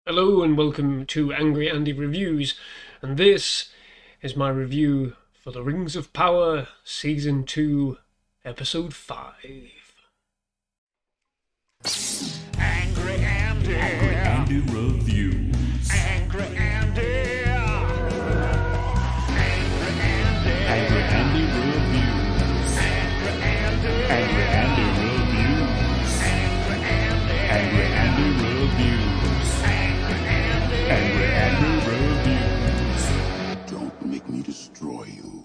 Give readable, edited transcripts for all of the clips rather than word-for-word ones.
Hello and welcome to Angry Andy Reviews, and this is my review for The Rings of Power Season 2, Episode 5. Angry Andy. Angry Andy Reviews. Angry Andy. Angry Andy. Angry Andy Reviews. Angry Andy. Angry Andy Reviews. Angry Andy. Angry Andy Reviews. Angry Andy Reviews. Don't make me destroy you.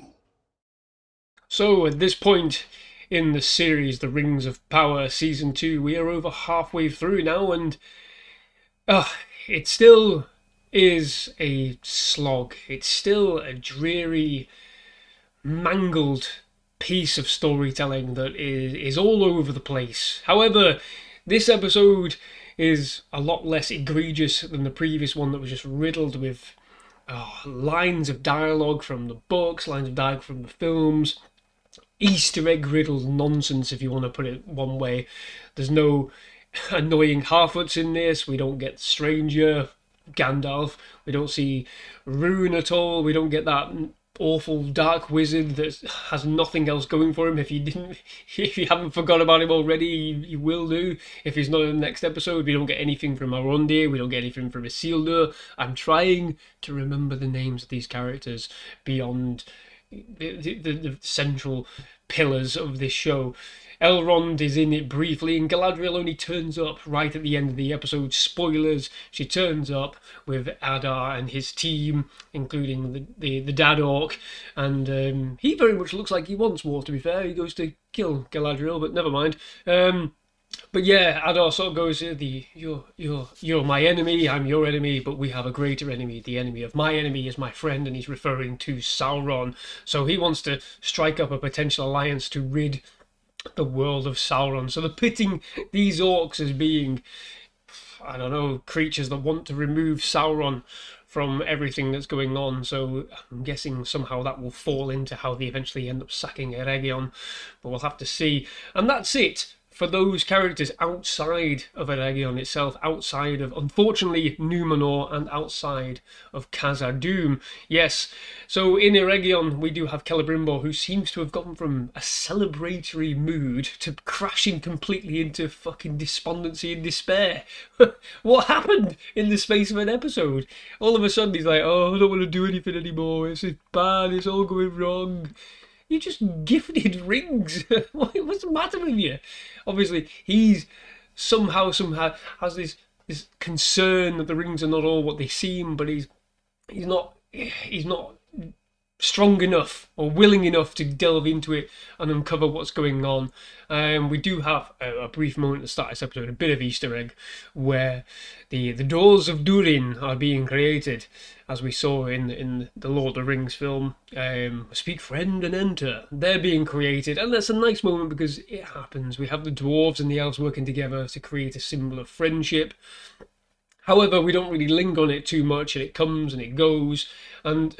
So, at this point in the series, The Rings of Power Season 2, we are over halfway through now, and it still is a slog. It's still a dreary, mangled piece of storytelling that is all over the place. However, this episode is a lot less egregious than the previous one that was just riddled with lines of dialogue from the books, lines of dialogue from the films, Easter egg riddled nonsense, if you want to put it one way. There's no annoying Harfoots in this. We don't get Stranger, Gandalf. We don't see Rune at all. We don't get that awful dark wizard that has nothing else going for him. If you haven't forgot about him already, you will do. If he's not in the next episode, we don't get anything from Arondir. We don't get anything from Isildur. I'm trying to remember the names of these characters beyond the central pillars of this show. Elrond is in it briefly, and Galadriel only turns up right at the end of the episode. Spoilers, she turns up with Adar and his team, including the dad orc, and he very much looks like he wants war, to be fair. He goes to kill Galadriel, but never mind. But yeah, Adar sort of goes, you're my enemy, I'm your enemy, but we have a greater enemy. The enemy of my enemy is my friend, and he's referring to Sauron. So he wants to strike up a potential alliance to rid the world of Sauron. So they're pitting these orcs as being, I don't know, creatures that want to remove Sauron from everything that's going on. So I'm guessing somehow that will fall into how they eventually end up sacking Eregion, but we'll have to see. And that's it for those characters outside of Eregion itself, outside of, unfortunately, Numenor, and outside of Khazad-dûm. Yes, so in Eregion we do have Celebrimbor, who seems to have gone from a celebratory mood to crashing completely into fucking despondency and despair. What happened in the space of an episode? All of a sudden he's like, oh, I don't want to do anything anymore, it's bad, it's all going wrong. You just gifted rings. What's the matter with you? Obviously, he's somehow has this concern that the rings are not all what they seem, but he's not strong enough or willing enough to delve into it and uncover what's going on. We do have a brief moment at the start of this episode, a bit of Easter egg, where the doors of Durin are being created, as we saw in the Lord of the Rings film. Speak friend and enter. They're being created, and that's a nice moment because it happens. We have the dwarves and the elves working together to create a symbol of friendship. However, we don't really linger on it too much, and it comes and it goes, and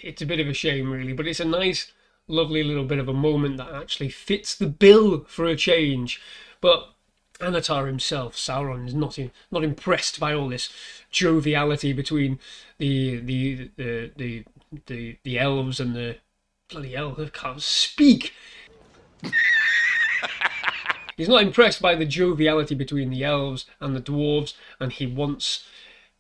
it's a bit of a shame, really. But it's a nice, lovely little bit of a moment that actually fits the bill for a change. But Anatar himself, Sauron, is not impressed by all this joviality between the elves and the bloody elves. I can't speak. He's not impressed by the joviality between the elves and the dwarves, and he wants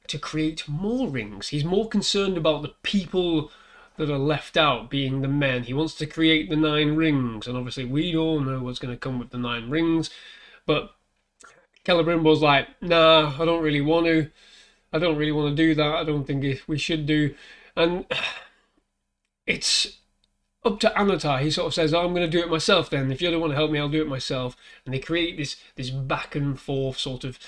to create more rings. He's more concerned about the people that are left out, being the men. He wants to create the 9 rings, and obviously we all know what's going to come with the 9 rings, but Celebrimbor's like, nah, I don't really want to. I don't really want to do that. I don't think we should do. And it's up to Anatar. He sort of says, oh, I'm going to do it myself then. If you don't want to help me, I'll do it myself. And they create this back and forth sort of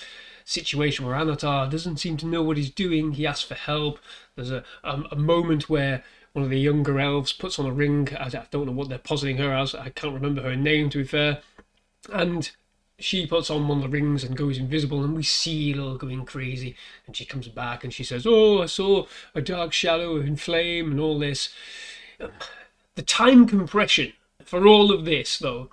situation where Anatar doesn't seem to know what he's doing. He asks for help. There's a moment where one of the younger elves puts on a ring. I don't know what they're positing her as. I can't remember her name, to be fair. And she puts on one of the rings and goes invisible, and we see it all going crazy. And she comes back and she says, oh, I saw a dark shadow in flame and all this. The time compression for all of this, though,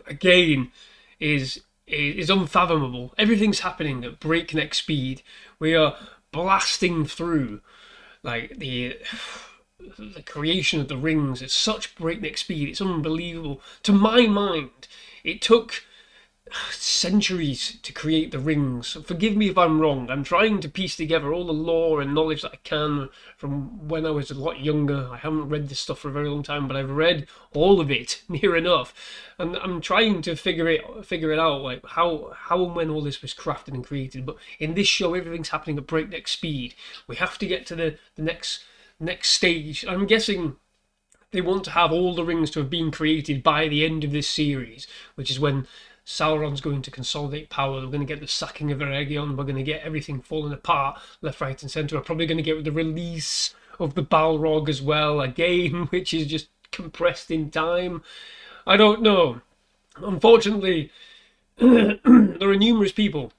again, is is unfathomable. Everything's happening at breakneck speed. We are blasting through like the creation of the rings at such breakneck speed. It's unbelievable. To my mind, it took centuries to create the rings. Forgive me if I'm wrong. I'm trying to piece together all the lore and knowledge that I can from when I was a lot younger. I haven't read this stuff for a very long time, but I've read all of it near enough, and I'm trying to figure it out, like how and when all this was crafted and created. But in this show, everything's happening at breakneck speed. We have to get to the next stage. I'm guessing they want to have all the rings to have been created by the end of this series, which is when Sauron's going to consolidate power. We're going to get the sacking of Eregion. We're going to get everything falling apart left, right and centre. We're probably going to get the release of the Balrog as well, again, which is just compressed in time. I don't know. Unfortunately, there are numerous people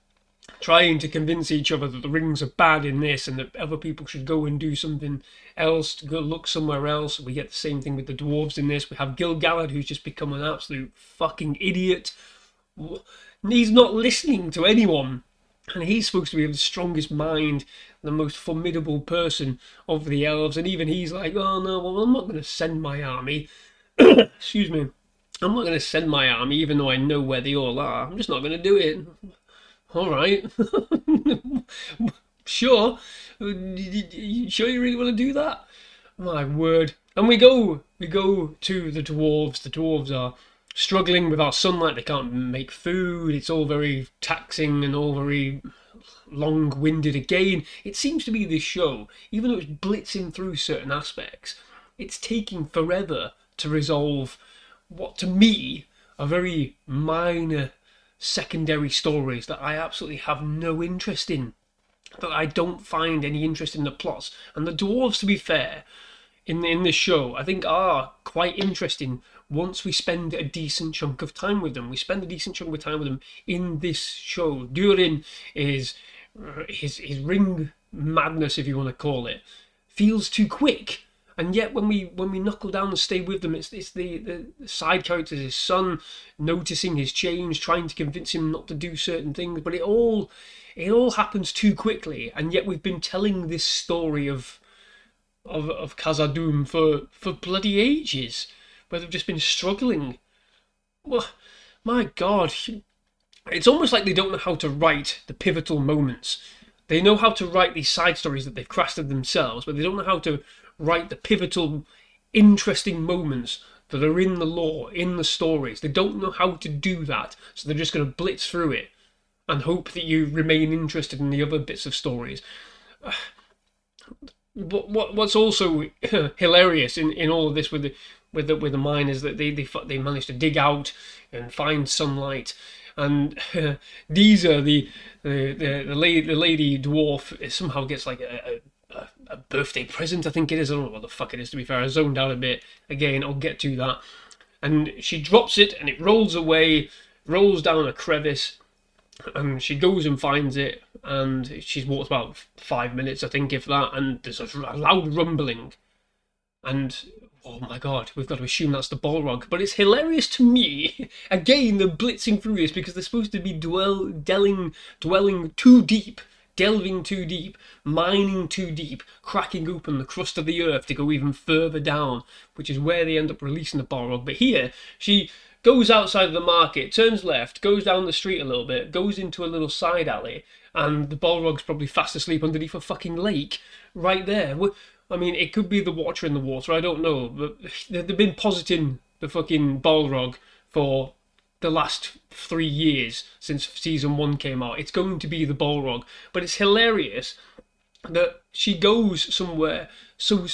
trying to convince each other that the rings are bad in this and that other people should go and do something else, to go look somewhere else. We get the same thing with the dwarves in this. We have Gil-galad, who's just become an absolute fucking idiot. He's not listening to anyone, and he's supposed to be the strongest mind, the most formidable person of the elves, and even he's like, oh no, well, I'm not going to send my army. Excuse me. I'm not going to send my army even though I know where they all are. I'm just not going to do it. All right. Sure. You sure you really want to do that? My word. And we go to the dwarves. The dwarves are struggling without sunlight. They can't make food. It's all very taxing and all very long-winded. Again, it seems to be this show, even though it's blitzing through certain aspects, it's taking forever to resolve what to me are very minor secondary stories that I absolutely have no interest in, that I don't find any interest in the plots. And the dwarves, to be fair, in this show, I think are quite interesting once we spend a decent chunk of time with them. We spend a decent chunk of time with them in this show. Durin is his ring madness, if you want to call it, feels too quick. And yet when we knuckle down and stay with them, it's the side characters, his son noticing his change, trying to convince him not to do certain things, but it all happens too quickly. And yet we've been telling this story of Khazad-dûm for bloody ages, where they've just been struggling. Well, my God, it's almost like they don't know how to write the pivotal moments. They know how to write these side stories that they've crafted themselves, but they don't know how to write the pivotal, interesting moments that are in the lore, in the stories. They don't know how to do that, so they're just going to blitz through it and hope that you remain interested in the other bits of stories. What's also hilarious in all of this with the mine is that they managed to dig out and find sunlight, and these are the lady dwarf somehow gets like a birthday present, I think it is. I don't know what the fuck it is, to be fair. I zoned out a bit. Again, I'll get to that. And she drops it and it rolls away, rolls down a crevice, and she goes and finds it, and she's walked about 5 minutes, I think, if that, and there's a loud rumbling. And oh my God, we've got to assume that's the Balrog. But it's hilarious to me. Again, they're blitzing through this because they're supposed to be dwelling too deep. Delving too deep, mining too deep, cracking open the crust of the earth to go even further down, which is where they end up releasing the Balrog. But here, she goes outside of the market, turns left, goes down the street a little bit, goes into a little side alley, and the Balrog's probably fast asleep underneath a fucking lake right there. I mean, it could be the Watcher in the water, I don't know, but they've been positing the fucking Balrog for the last 3 years since season 1 came out. It's going to be the Balrog, but it's hilarious that she goes somewhere so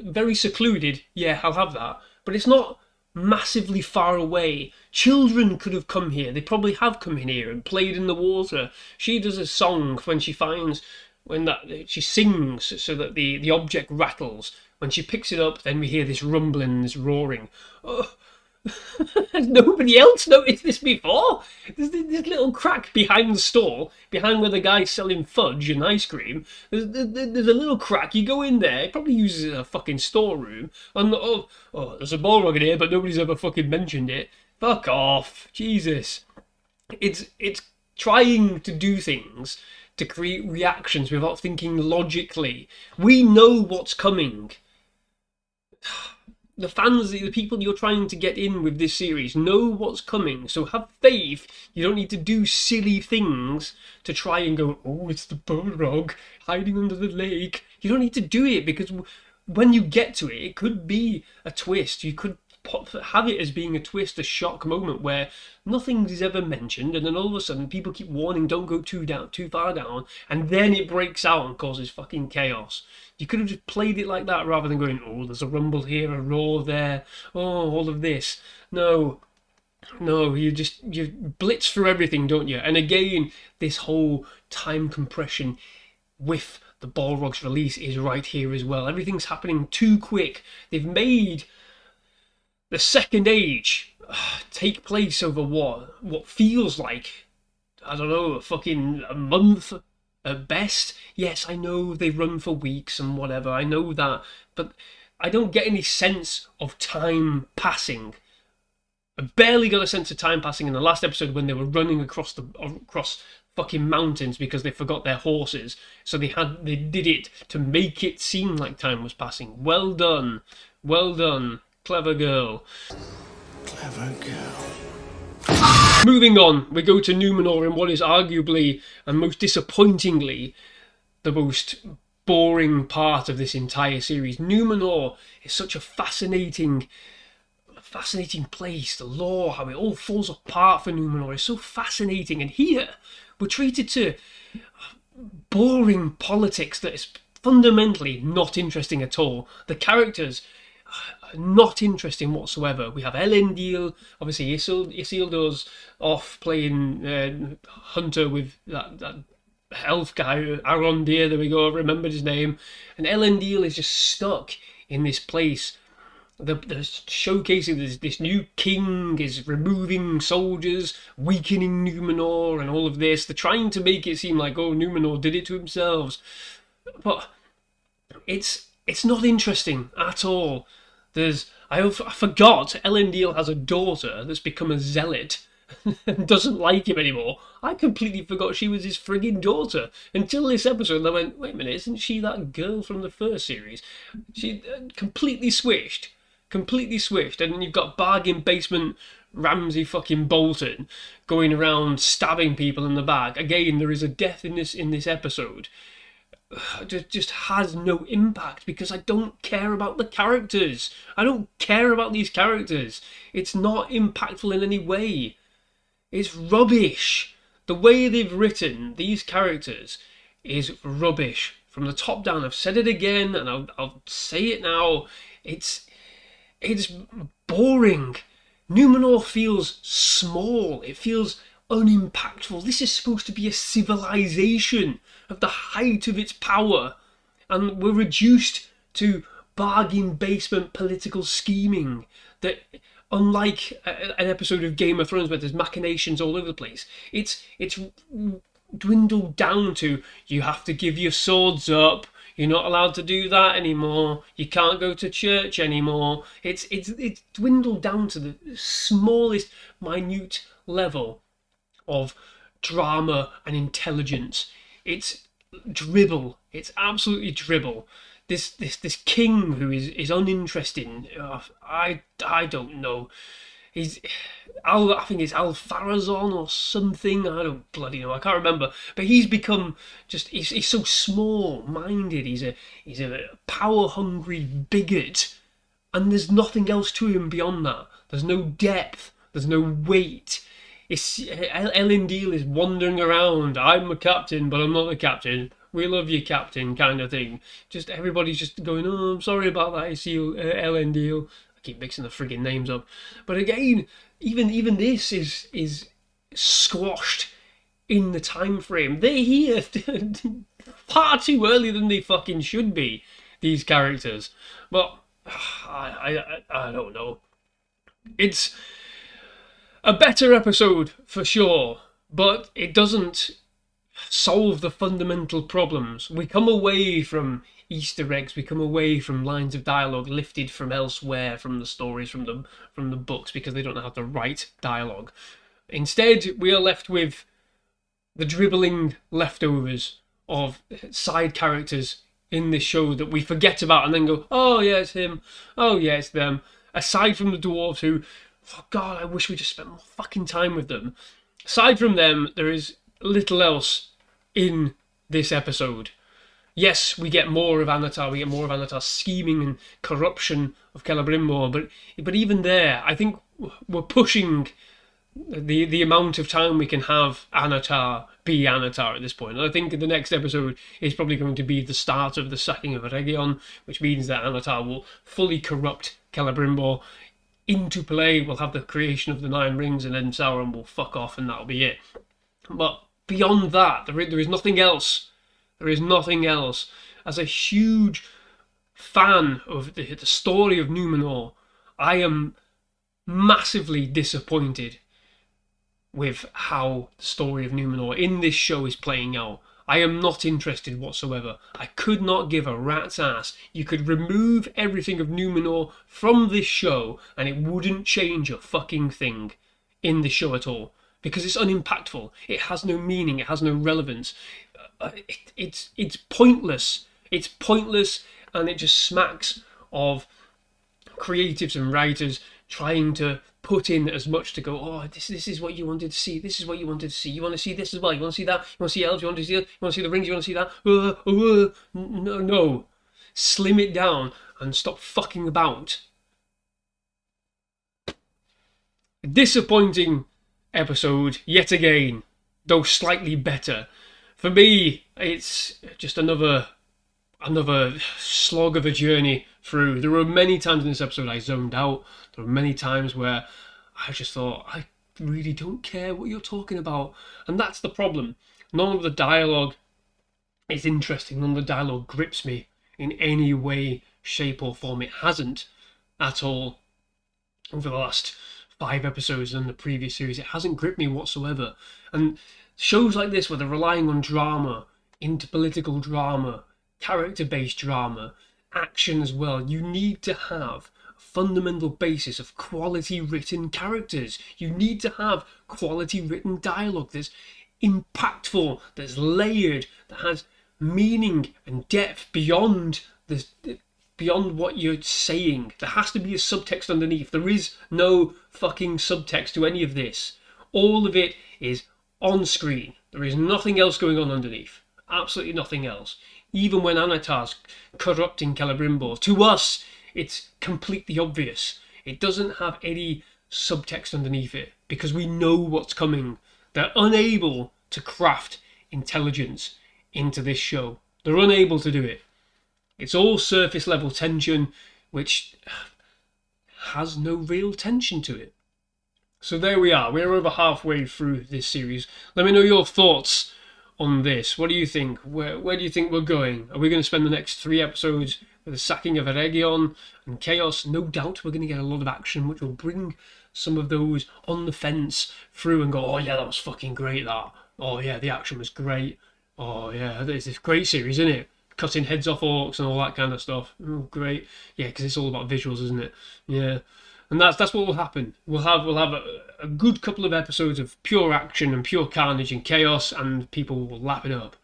very secluded. Yeah, I'll have that, but it's not massively far away. Children could have come here. They probably have come in here and played in the water. She does a song when she finds she sings so that the object rattles. When she picks it up, then we hear this rumbling, this roaring. Oh, has nobody else noticed this before? There's this little crack behind the stall, behind where the guy's selling fudge and ice cream. There's a little crack. You go in there, it probably uses it as a fucking storeroom. And oh, there's a Balrog in here, but nobody's ever fucking mentioned it. Fuck off. Jesus. It's trying to do things to create reactions without thinking logically. We know what's coming. The fans, the people you're trying to get in with this series know what's coming, so have faith. You don't need to do silly things to try and go, oh, it's the Balrog hiding under the lake. You don't need to do it, because when you get to it, it could be a twist. You could have it as being a twist, a shock moment where nothing is ever mentioned, and then all of a sudden people keep warning, don't go too far down, and then it breaks out and causes fucking chaos. You could have just played it like that rather than going, oh, there's a rumble here, a roar there, oh, all of this. No, you blitz through everything, don't you? And again, this whole time compression with the Balrog's release is right here as well. Everything's happening too quick. They've made the Second Age take place over what feels like, I don't know, a month at best. Yes, I know they run for weeks and whatever, I know that, but I don't get any sense of time passing. I barely got a sense of time passing in the last episode when they were running across fucking mountains because they forgot their horses. So they did it to make it seem like time was passing. Well done. Well done. Clever girl. Clever girl. Moving on, we go to Numenor in what is arguably and most disappointingly the most boring part of this entire series. Numenor is such a fascinating place. The lore, how it all falls apart for Numenor is so fascinating, and here we're treated to boring politics that is fundamentally not interesting at all. The characters are not interesting whatsoever. We have Elendil, obviously Isildur's off playing hunter with that elf guy, Arondir, there we go, I remembered his name, and Elendil is just stuck in this place. The showcasing this new king is removing soldiers, weakening Numenor, and all of this. They're trying to make it seem like, oh, Numenor did it to themselves, but it's not interesting at all. I forgot Elendil has a daughter that's become a zealot and doesn't like him anymore. I completely forgot she was his frigging daughter until this episode. I went, wait a minute, isn't she that girl from the first series? She completely switched. And then you've got bargain basement Ramsay fucking Bolton going around stabbing people in the back. Again, there is a death in this episode. Just has no impact because I don't care about the characters. I don't care about these characters. It's not impactful in any way. It's rubbish. The way they've written these characters is rubbish. From the top down, I've said it again and I'll say it now. It's boring. Numenor feels small. It feels unimpactful. This is supposed to be a civilization of the height of its power, and we're reduced to bargain basement political scheming that, unlike an episode of Game of Thrones where there's machinations all over the place, it's dwindled down to, you have to give your swords up, you're not allowed to do that anymore, you can't go to church anymore. It's dwindled down to the smallest minute level of drama and intelligence. It's dribble. It's absolutely dribble. This king who is uninteresting. I don't know. I think it's Alfarazon or something. I don't bloody know. I can't remember. But he's become he's so small-minded. He's a power-hungry bigot, and there's nothing else to him beyond that. There's no depth. There's no weight. Elendil is wandering around. I'm a captain, but I'm not a captain. We love you, captain, kind of thing. Just everybody's just going, oh, I'm sorry about that, Elendil. I keep mixing the frigging names up. But again, even this is squashed in the time frame. They're here far too early than they fucking should be, these characters. But I don't know. It's a better episode for sure, but it doesn't solve the fundamental problems. We come away from Easter eggs, we come away from lines of dialogue lifted from elsewhere, from the stories, from the books, because they don't know how to write dialogue. Instead, we are left with the dribbling leftovers of side characters in this show that we forget about and then go, oh yeah, it's him, oh yeah, it's them. Aside from the dwarves who, oh God, I wish we just spent more fucking time with them. Aside from them, there is little else in this episode. Yes, we get more of Anatar, we get more of Anatar's scheming and corruption of Celebrimbor, but even there, I think we're pushing the amount of time we can have Anatar be Anatar at this point. And I think the next episode is probably going to be the start of the sacking of Region, which means that Anatar will fully corrupt Celebrimbor into play. We'll have the creation of the 9 rings, and then Sauron will fuck off, and that'll be it. But beyond that, there is nothing else. There is nothing else. As a huge fan of the story of Numenor, I am massively disappointed with how the story of Numenor in this show is playing out. I am not interested whatsoever. I could not give a rat's ass. You could remove everything of Numenor from this show and it wouldn't change a fucking thing in the show at all. Because it's unimpactful. It has no meaning. It has no relevance. It's pointless. It's pointless, and it just smacks of creatives and writers trying to put in as much to go, oh, this is what you wanted to see, this is what you wanted to see, you want to see this as well, you want to see that, you want to see elves, you want to see that, you want to see the rings, you want to see that, no, slim it down and stop fucking about. Disappointing episode yet again, though slightly better. For me, it's just another slog of a journey through. There were many times in this episode I zoned out. There were many times where I just thought, I really don't care what you're talking about. And that's the problem. None of the dialogue is interesting. None of the dialogue grips me in any way, shape or form. It hasn't at all over the last 5 episodes in the previous series. It hasn't gripped me whatsoever. And shows like this where they're relying on drama, interpolitical drama, character-based drama, action as well, you need to have a fundamental basis of quality written characters. You need to have quality written dialogue that's impactful, that's layered, that has meaning and depth beyond what you're saying. There has to be a subtext underneath. There is no fucking subtext to any of this. All of it is on screen. There is nothing else going on underneath. Absolutely nothing else. Even when Anatar's corrupting Celebrimbor, to us, it's completely obvious. It doesn't have any subtext underneath it because we know what's coming. They're unable to craft intelligence into this show. They're unable to do it. It's all surface level tension, which has no real tension to it. So there we are. We're over halfway through this series. Let me know your thoughts on this. What do you think? Where do you think we're going? Are we going to spend the next 3 episodes with the sacking of Eregion and chaos? No doubt we're going to get a lot of action, which will bring some of those on the fence through and go, oh yeah, that was fucking great, that. Oh yeah, the action was great. Oh yeah, it's a great series, isn't it? Cutting heads off orcs and all that kind of stuff. Oh, great. Yeah, because it's all about visuals, isn't it? Yeah. And that's what will happen. We'll have a good couple of episodes of pure action and pure carnage and chaos, and people will lap it up.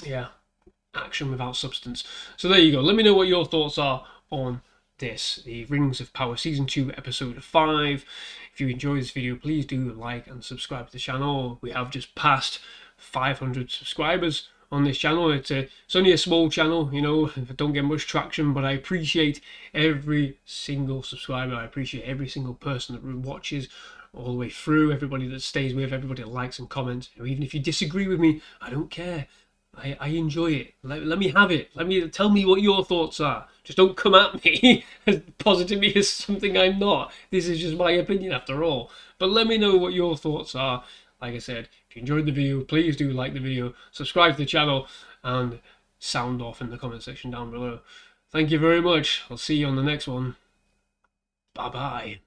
Yeah, action without substance. So there you go. Let me know what your thoughts are on this, the Rings of Power Season 2, Episode 5. If you enjoy this video, please do like and subscribe to the channel. We have just passed 500 subscribers on this channel. It's only a small channel, you know, I don't get much traction, but I appreciate every single subscriber. I appreciate every single person that watches all the way through, everybody that stays with, everybody that likes and comments. You know, even if you disagree with me, I don't care. I enjoy it. Let me have it. Tell me what your thoughts are. Just don't come at me and posit me as something I'm not. This is just my opinion after all. But let me know what your thoughts are. Like I said, if you enjoyed the video, please do like the video, subscribe to the channel, and sound off in the comment section down below. Thank you very much. I'll see you on the next one. Bye-bye.